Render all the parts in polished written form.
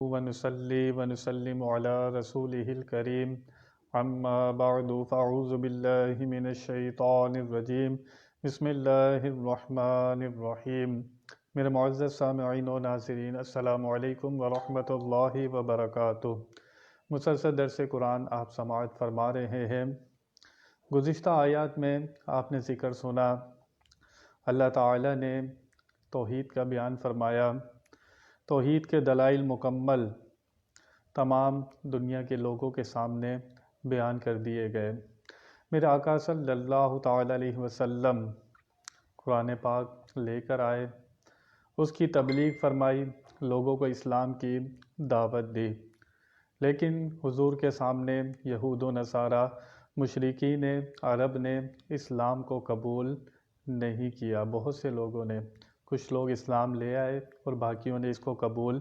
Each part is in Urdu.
ونصلي ونسلم على رسوله الكريم اما بعد فاعوذ بالله من الشیطان الرجیم بسم اللہ الرحمن الرحیم۔ میرے معزز سامعین و ناظرین، السلام علیکم ورحمۃ اللہ وبرکاتہ۔ مسلسل درس قرآن آپ سماعت فرما رہے ہیں۔ گزشتہ آیات میں آپ نے ذکر سنا، اللہ تعالیٰ نے توحید کا بیان فرمایا، توحید کے دلائل مکمل تمام دنیا کے لوگوں کے سامنے بیان کر دیے گئے۔ میرے آقا صلی اللہ تعالیٰ علیہ وسلم قرآن پاک لے کر آئے، اس کی تبلیغ فرمائی، لوگوں کو اسلام کی دعوت دی، لیکن حضور کے سامنے یہود و نصارہ مشرکین عرب نے اسلام کو قبول نہیں کیا۔ بہت سے لوگوں نے، کچھ لوگ اسلام لے آئے اور باقیوں نے اس کو قبول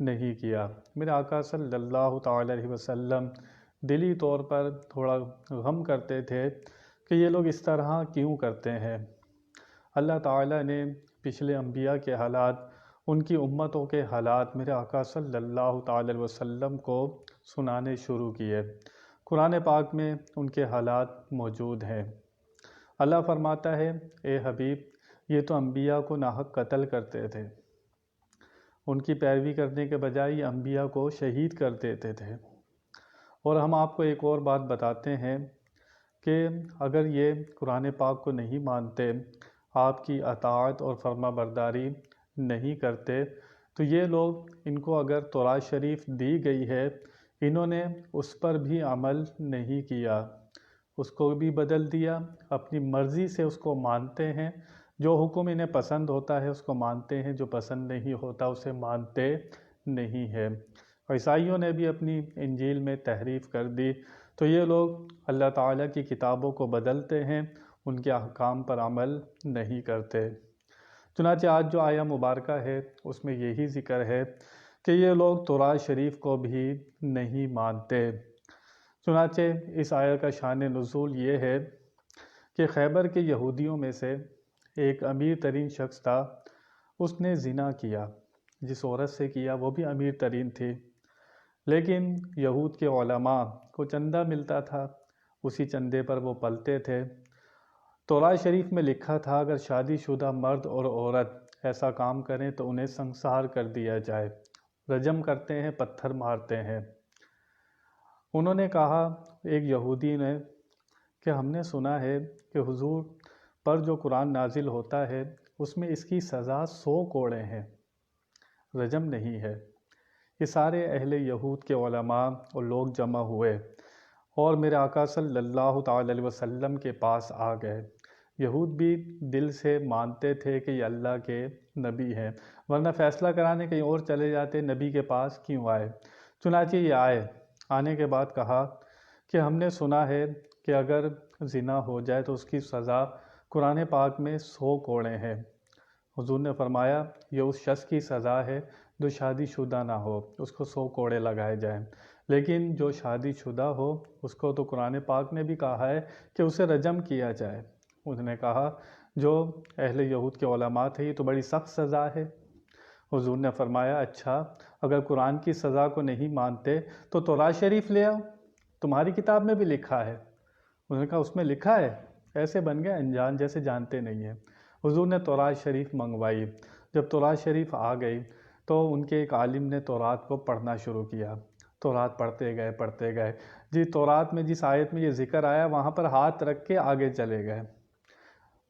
نہیں کیا۔ میرے آقا صلی اللہ تعالیٰ علیہ وسلم دلی طور پر تھوڑا غم کرتے تھے کہ یہ لوگ اس طرح کیوں کرتے ہیں۔ اللہ تعالیٰ نے پچھلے انبیاء کے حالات، ان کی امتوں کے حالات میرے آقا صلی اللہ تعالیٰ علیہ وسلم کو سنانے شروع کیے۔ قرآن پاک میں ان کے حالات موجود ہیں۔ اللہ فرماتا ہے، اے حبیب، یہ تو انبیاء کو ناحق قتل کرتے تھے، ان کی پیروی کرنے کے بجائے یہ انبیاء کو شہید کر دیتے تھے۔ اور ہم آپ کو ایک اور بات بتاتے ہیں کہ اگر یہ قرآن پاک کو نہیں مانتے، آپ کی اطاعت اور فرما برداری نہیں کرتے، تو یہ لوگ، ان کو اگر تورات شریف دی گئی ہے، انہوں نے اس پر بھی عمل نہیں کیا، اس کو بھی بدل دیا، اپنی مرضی سے اس کو مانتے ہیں۔ جو حکم انہیں پسند ہوتا ہے اس کو مانتے ہیں، جو پسند نہیں ہوتا اسے مانتے نہیں ہیں۔ عیسائیوں نے بھی اپنی انجیل میں تحریف کر دی، تو یہ لوگ اللہ تعالیٰ کی کتابوں کو بدلتے ہیں، ان کے احکام پر عمل نہیں کرتے۔ چنانچہ آج جو آیہ مبارکہ ہے اس میں یہی ذکر ہے کہ یہ لوگ تورات شریف کو بھی نہیں مانتے۔ چنانچہ اس آیہ کا شان نزول یہ ہے کہ خیبر کے یہودیوں میں سے ایک امیر ترین شخص تھا، اس نے زنا کیا، جس عورت سے کیا وہ بھی امیر ترین تھی، لیکن یہود کے علماء کو چندہ ملتا تھا، اسی چندے پر وہ پلتے تھے۔ تورات شریف میں لکھا تھا اگر شادی شدہ مرد اور عورت ایسا کام کریں تو انہیں سنسار کر دیا جائے، رجم کرتے ہیں، پتھر مارتے ہیں۔ انہوں نے کہا، ایک یہودی نے، کہ ہم نے سنا ہے کہ حضور پر جو قرآن نازل ہوتا ہے اس میں اس کی سزا 100 کوڑے ہیں، رجم نہیں ہے۔ یہ سارے اہل یہود کے علماء اور لوگ جمع ہوئے اور میرے آقا صلی اللہ تعالیٰ علیہ وسلم کے پاس آ گئے۔ یہود بھی دل سے مانتے تھے کہ یہ اللہ کے نبی ہیں، ورنہ فیصلہ کرانے کہیں اور چلے جاتے، نبی کے پاس کیوں آئے؟ چنانچہ یہ آئے، آنے کے بعد کہا کہ ہم نے سنا ہے کہ اگر زنا ہو جائے تو اس کی سزا قرآن پاک میں 100 کوڑے ہیں۔ حضور نے فرمایا، یہ اس شخص کی سزا ہے جو شادی شدہ نہ ہو، اس کو 100 کوڑے لگائے جائیں، لیکن جو شادی شدہ ہو اس کو تو قرآن پاک نے بھی کہا ہے کہ اسے رجم کیا جائے۔ انہوں نے کہا، جو اہل یہود کے علماء تھے، یہ تو بڑی سخت سزا ہے۔ حضور نے فرمایا، اچھا، اگر قرآن کی سزا کو نہیں مانتے تو تورات شریف لے آؤ، تمہاری کتاب میں بھی لکھا ہے۔ انہوں نے کہا، اس میں لکھا ہے؟ ایسے بن گئے انجان جیسے جانتے نہیں ہیں۔ حضور نے تورات شریف منگوائی۔ جب تورات شریف آ گئی تو ان کے ایک عالم نے تورات کو پڑھنا شروع کیا۔ تورات پڑھتے گئے، جی تورات میں جس آیت میں یہ ذکر آیا وہاں پر ہاتھ رکھ کے آگے چلے گئے۔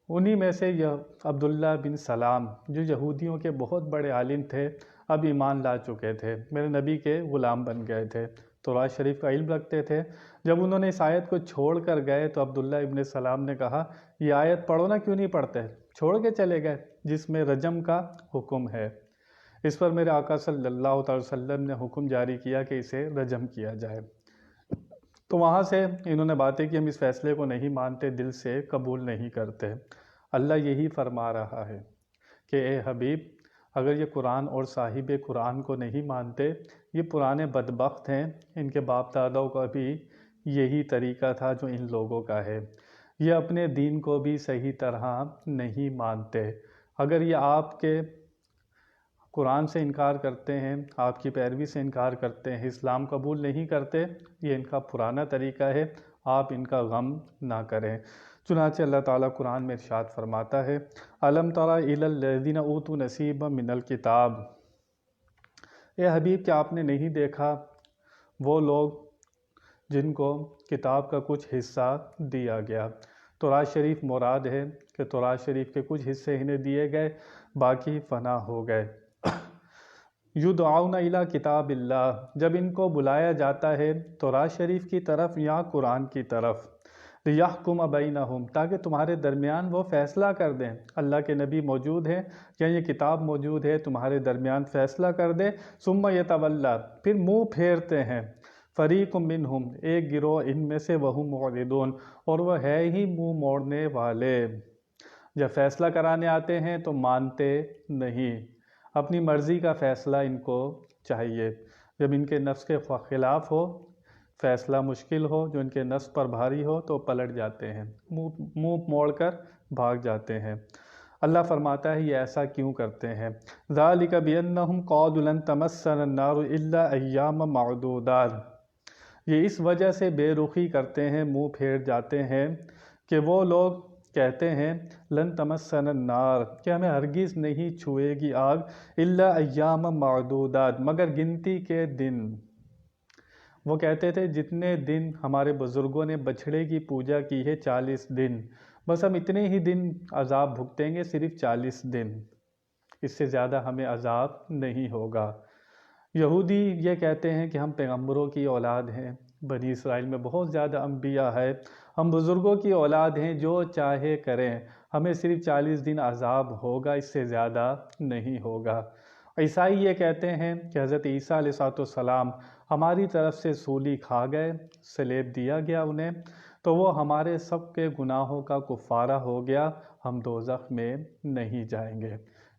انہی میں سے یہ عبداللہ بن سلام، جو یہودیوں کے بہت بڑے عالم تھے، اب ایمان لا چکے تھے، میرے نبی کے غلام بن گئے تھے، تورات شریف کا علم رکھتے تھے۔ جب انہوں نے اس آیت کو چھوڑ کر گئے تو عبداللہ ابن سلام نے کہا، یہ آیت پڑھو نا، کیوں نہیں پڑھتے؟ چھوڑ کے چلے گئے جس میں رجم کا حکم ہے۔ اس پر میرے آقا صلی اللہ تعالی وسلم نے حکم جاری کیا کہ اسے رجم کیا جائے۔ تو وہاں سے انہوں نے باتیں کہ ہم اس فیصلے کو نہیں مانتے، دل سے قبول نہیں کرتے۔ اللہ یہی فرما رہا ہے کہ اے حبیب، اگر یہ قرآن اور صاحب قرآن کو نہیں مانتے، یہ پرانے بدبخت ہیں، ان کے باپ دادوں کا بھی یہی طریقہ تھا جو ان لوگوں کا ہے، یہ اپنے دین کو بھی صحیح طرح نہیں مانتے۔ اگر یہ آپ کے قرآن سے انکار کرتے ہیں، آپ کی پیروی سے انکار کرتے ہیں، اسلام قبول نہیں کرتے، یہ ان کا پرانا طریقہ ہے، آپ ان کا غم نہ کریں۔ چنانچہ اللہ تعالیٰ قرآن میں ارشاد فرماتا ہے أَلَمْ تَرَ إِلَى الَّذِينَ أُوتُوا نَصِيبًا مِنَ الْكِتَابِ، اے حبیب کیا آپ نے نہیں دیکھا وہ لوگ جن کو کتاب کا کچھ حصہ دیا گیا۔ تورات شریف مراد ہے کہ تورات شریف کے کچھ حصے انہیں دیے گئے، باقی فنا ہو گئے۔ یدعون الی کتاب اللہ، جب ان کو بلایا جاتا ہے تورات شریف کی طرف یا قرآن کی طرف، لیحکم بینہم، تاکہ تمہارے درمیان وہ فیصلہ کر دیں۔ اللہ کے نبی موجود ہیں یا یہ کتاب موجود ہے، تمہارے درمیان فیصلہ کر دے۔ ثم یتولی، پھر منہ پھیرتے ہیں، فریق منہم، ایک گروہ ان میں سے، وہم معرضون، اور وہ ہے ہی منہ موڑنے والے۔ جب فیصلہ کرانے آتے ہیں تو مانتے نہیں، اپنی مرضی کا فیصلہ ان کو چاہیے۔ جب ان کے نفس کے خلاف ہو، فیصلہ مشکل ہو، جو ان کے نفس پر بھاری ہو، تو پلٹ جاتے ہیں، منہ موڑ کر بھاگ جاتے ہیں۔ اللہ فرماتا ہے یہ ایسا کیوں کرتے ہیں؟ ذَلِكَ بِأَنَّهُمْ قَالُوا لَن تَمَسَّنَا النَّارُ إِلَّا أَيَّامًا مَّعْدُودَاتٍ، یہ اس وجہ سے بے رخی کرتے ہیں، منہ پھیر جاتے ہیں کہ وہ لوگ کہتے ہیں لن تمسنا النار، کہ ہمیں ہرگز نہیں چھوئے گی آگ، الا ایام معدودات، مگر گنتی کے دن۔ وہ کہتے تھے جتنے دن ہمارے بزرگوں نے بچھڑے کی پوجا کی ہے 40 دن، بس ہم اتنے ہی دن عذاب بھگتیں گے، صرف 40 دن، اس سے زیادہ ہمیں عذاب نہیں ہوگا۔ یہودی یہ کہتے ہیں کہ ہم پیغمبروں کی اولاد ہیں، بنی اسرائیل میں بہت زیادہ انبیاء ہے، ہم بزرگوں کی اولاد ہیں، جو چاہے کریں، ہمیں صرف 40 دن عذاب ہوگا، اس سے زیادہ نہیں ہوگا۔ عیسائی یہ کہتے ہیں کہ حضرت عیسیٰ علیہ السلام ہماری طرف سے سولی کھا گئے، صلیب دیا گیا انہیں، تو وہ ہمارے سب کے گناہوں کا کفارہ ہو گیا، ہم دوزخ میں نہیں جائیں گے۔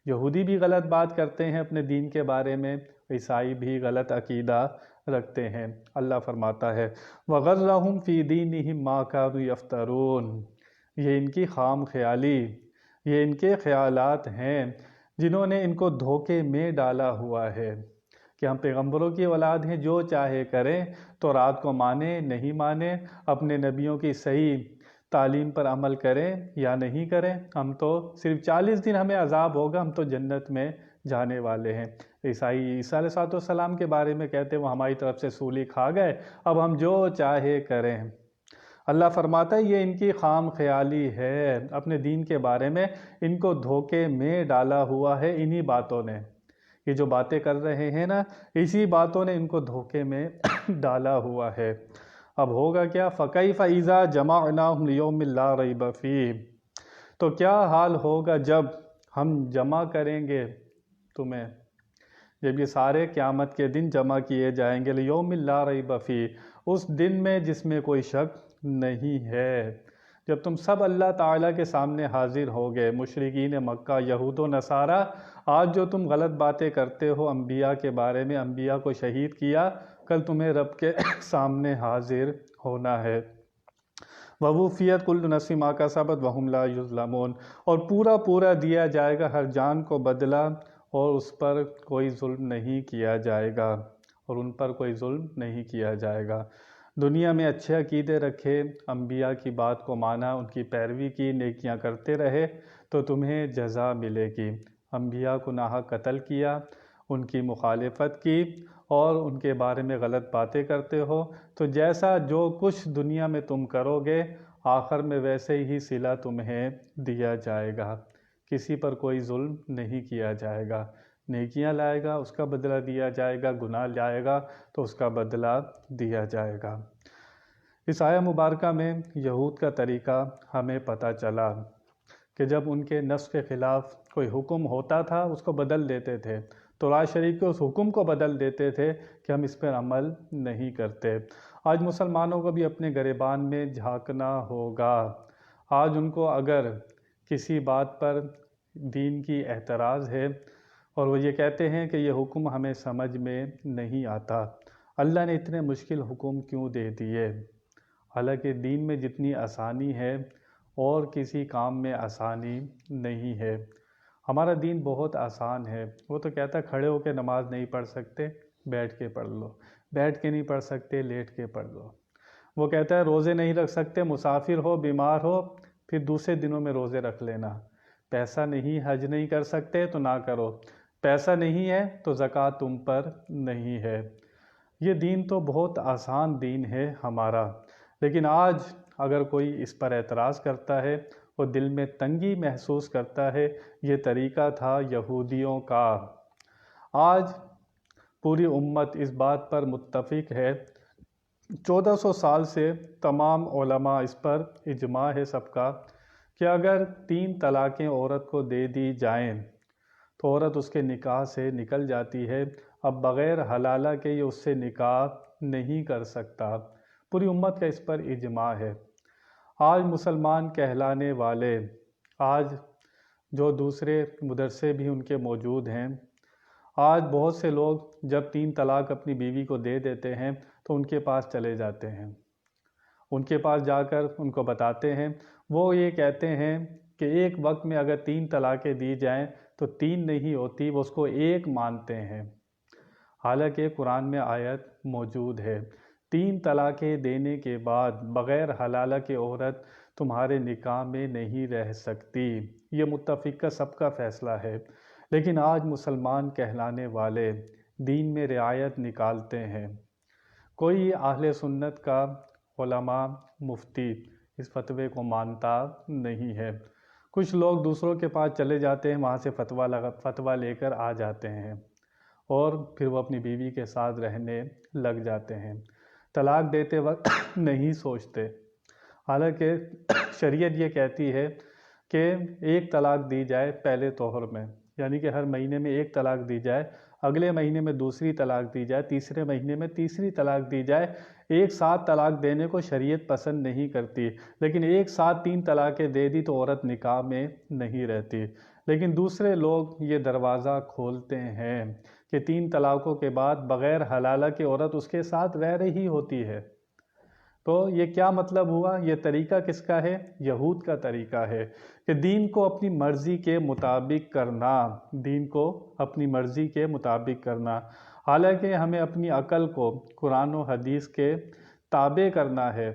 یہودی بھی غلط بات کرتے ہیں اپنے دین کے بارے میں، عیسائی بھی غلط عقیدہ رکھتے ہیں۔ اللہ فرماتا ہے وَغَرَّهُمْ فِي دِينِهِمْ مَا كَانُوا يَفْتَرُونَ، یہ ان کی خام خیالی، یہ ان کے خیالات ہیں جنہوں نے ان کو دھوکے میں ڈالا ہوا ہے کہ ہم پیغمبروں کی اولاد ہیں، جو چاہے کریں، تو رات کو مانیں نہیں مانیں، اپنے نبیوں کی صحیح تعلیم پر عمل کریں یا نہیں کریں، ہم تو صرف 40 دن ہمیں عذاب ہوگا، ہم تو جنت میں جانے والے ہیں۔ عیسائی عیسیٰ علیہ السلام کے بارے میں کہتے ہیں وہ ہماری طرف سے سولی کھا گئے، اب ہم جو چاہے کریں۔ اللہ فرماتا ہے یہ ان کی خام خیالی ہے، اپنے دین کے بارے میں ان کو دھوکے میں ڈالا ہوا ہے انہی باتوں نے، یہ جو باتیں کر رہے ہیں نا، اسی باتوں نے ان کو دھوکے میں ڈالا ہوا ہے۔ اب ہوگا کیا؟ فَكَيْفَ إِذَا جَمَعْنَاهُمْ لِيَوْمٍ لَا رَيْبَ فِيهِ، تو کیا حال ہوگا جب ہم جمع کریں گے تمہیں، جب یہ سارے قیامت کے دن جمع کیے جائیں گے، لِيَوْمٍ لَا رَيْبَ فِيهِ، اس دن میں جس میں کوئی شک نہیں ہے، جب تم سب اللہ تعالیٰ کے سامنے حاضر ہوگے، مشرکین مکہ، یہود و نصارہ، آج جو تم غلط باتیں کرتے ہو انبیاء کے بارے میں، انبیاء کو شہید کیا، کل تمہیں رب کے سامنے حاضر ہونا ہے۔ وَوُفِّيَتْ كُلُّ نَفْسٍ مَا كَسَبَتْ وَهُمْ لَا يُظْلَمُونَ، اور پورا پورا دیا جائے گا ہر جان کو بدلہ، اور اس پر کوئی ظلم نہیں کیا جائے گا، اور ان پر کوئی ظلم نہیں کیا جائے گا۔ دنیا میں اچھے عقیدے رکھے، انبیاء کی بات کو مانا، ان کی پیروی کی، نیکیاں کرتے رہے، تو تمہیں جزا ملے گی۔ انبیاء کو ناحق قتل کیا، ان کی مخالفت کی، اور ان کے بارے میں غلط باتیں کرتے ہو، تو جیسا جو کچھ دنیا میں تم کرو گے، آخر میں ویسے ہی صلہ تمہیں دیا جائے گا، کسی پر کوئی ظلم نہیں کیا جائے گا۔ نیکیاں لائے گا اس کا بدلہ دیا جائے گا، گناہ لائے گا تو اس کا بدلہ دیا جائے گا۔ اس آیہ مبارکہ میں یہود کا طریقہ ہمیں پتہ چلا کہ جب ان کے نفس کے خلاف کوئی حکم ہوتا تھا اس کو بدل دیتے تھے، تورات شریف کے اس حکم کو بدل دیتے تھے کہ ہم اس پر عمل نہیں کرتے۔ آج مسلمانوں کو بھی اپنے گریبان میں جھانکنا ہوگا۔ آج ان کو اگر کسی بات پر دین کی اعتراض ہے اور وہ یہ کہتے ہیں کہ یہ حکم ہمیں سمجھ میں نہیں آتا، اللہ نے اتنے مشکل حکم کیوں دے دیے؟ حالانکہ دین میں جتنی آسانی ہے اور کسی کام میں آسانی نہیں ہے۔ ہمارا دین بہت آسان ہے۔ وہ تو کہتا ہے کھڑے ہو کے نماز نہیں پڑھ سکتے، بیٹھ کے پڑھ لو، بیٹھ کے نہیں پڑھ سکتے، لیٹ کے پڑھ لو۔ وہ کہتا ہے روزے نہیں رکھ سکتے، مسافر ہو، بیمار ہو، پھر دوسرے دنوں میں روزے رکھ لینا۔ پیسہ نہیں، حج نہیں کر سکتے تو نہ کرو، پیسہ نہیں ہے تو زکوٰۃ تم پر نہیں ہے۔ یہ دین تو بہت آسان دین ہے ہمارا، لیکن آج اگر کوئی اس پر اعتراض کرتا ہے، وہ دل میں تنگی محسوس کرتا ہے۔ یہ طریقہ تھا یہودیوں کا۔ آج پوری امت اس بات پر متفق ہے، 1400 سال سے تمام علماء اس پر اجماع ہے سب کا، کہ اگر 3 طلاقیں عورت کو دے دی جائیں تو عورت اس کے نکاح سے نکل جاتی ہے، اب بغیر حلالہ کے یہ اس سے نکاح نہیں کر سکتا۔ پوری امت کا اس پر اجماع ہے۔ آج مسلمان کہلانے والے، آج جو دوسرے مدرسے بھی ان کے موجود ہیں، آج بہت سے لوگ جب 3 طلاق اپنی بیوی کو دے دیتے ہیں تو ان کے پاس چلے جاتے ہیں، ان کے پاس جا کر ان کو بتاتے ہیں، وہ یہ کہتے ہیں کہ ایک وقت میں اگر 3 طلاقیں دی جائیں تو 3 نہیں ہوتی، وہ اس کو 1 مانتے ہیں، حالانکہ قرآن میں آیت موجود ہے 3 طلاقیں دینے کے بعد بغیر حلالہ کے عورت تمہارے نکاح میں نہیں رہ سکتی۔ یہ متفق کا سب کا فیصلہ ہے، لیکن آج مسلمان کہلانے والے دین میں رعایت نکالتے ہیں۔ کوئی اہل سنت کا علماء مفتی اس فتوے کو مانتا نہیں ہے۔ کچھ لوگ دوسروں کے پاس چلے جاتے ہیں، وہاں سے فتویٰ لے کر آ جاتے ہیں اور پھر وہ اپنی بیوی کے ساتھ رہنے لگ جاتے ہیں۔ طلاق دیتے وقت نہیں سوچتے، حالانکہ شریعت یہ کہتی ہے کہ 1 طلاق دی جائے پہلے طہر میں، یعنی کہ ہر مہینے میں 1 طلاق دی جائے، اگلے مہینے میں دوسری طلاق دی جائے، تیسرے مہینے میں تیسری طلاق دی جائے۔ ایک ساتھ طلاق دینے کو شریعت پسند نہیں کرتی، لیکن ایک ساتھ 3 طلاقیں دے دی تو عورت نکاح میں نہیں رہتی۔ لیکن دوسرے لوگ یہ دروازہ کھولتے ہیں کہ 3 طلاقوں کے بعد بغیر حلالہ کے عورت اس کے ساتھ رہ رہی ہوتی ہے۔ تو یہ کیا مطلب ہوا؟ یہ طریقہ کس کا ہے؟ یہود کا طریقہ ہے کہ دین کو اپنی مرضی کے مطابق کرنا، دین کو اپنی مرضی کے مطابق کرنا، حالانکہ ہمیں اپنی عقل کو قرآن و حدیث کے تابع کرنا ہے،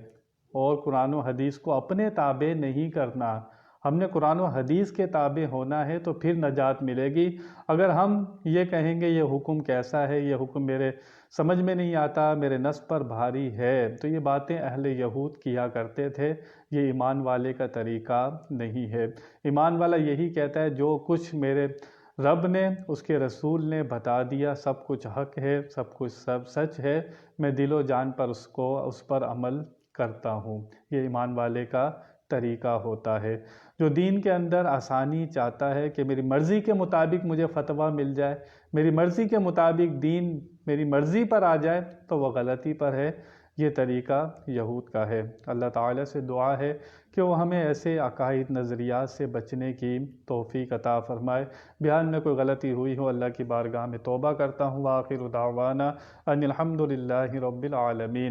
اور قرآن و حدیث کو اپنے تابع نہیں کرنا۔ ہم نے قرآن و حدیث کے تابع ہونا ہے تو پھر نجات ملے گی۔ اگر ہم یہ کہیں گے یہ حکم کیسا ہے، یہ حکم میرے سمجھ میں نہیں آتا، میرے نفس پر بھاری ہے، تو یہ باتیں اہل یہود کیا کرتے تھے، یہ ایمان والے کا طریقہ نہیں ہے۔ ایمان والا یہی کہتا ہے جو کچھ میرے رب نے، اس کے رسول نے بتا دیا، سب کچھ حق ہے، سب کچھ سچ ہے، میں دل و جان پر اس پر عمل کرتا ہوں۔ یہ ایمان والے کا طریقہ ہوتا ہے۔ جو دین کے اندر آسانی چاہتا ہے کہ میری مرضی کے مطابق مجھے فتویٰ مل جائے، میری مرضی کے مطابق دین میری مرضی پر آ جائے، تو وہ غلطی پر ہے۔ یہ طریقہ یہود کا ہے۔ اللہ تعالیٰ سے دعا ہے کہ وہ ہمیں ایسے عقائد نظریات سے بچنے کی توفیق عطا فرمائے۔ بیان میں کوئی غلطی ہوئی ہو اللہ کی بارگاہ میں توبہ کرتا ہوں۔ وآخر دعوانا ان الحمد للہ رب العالمین۔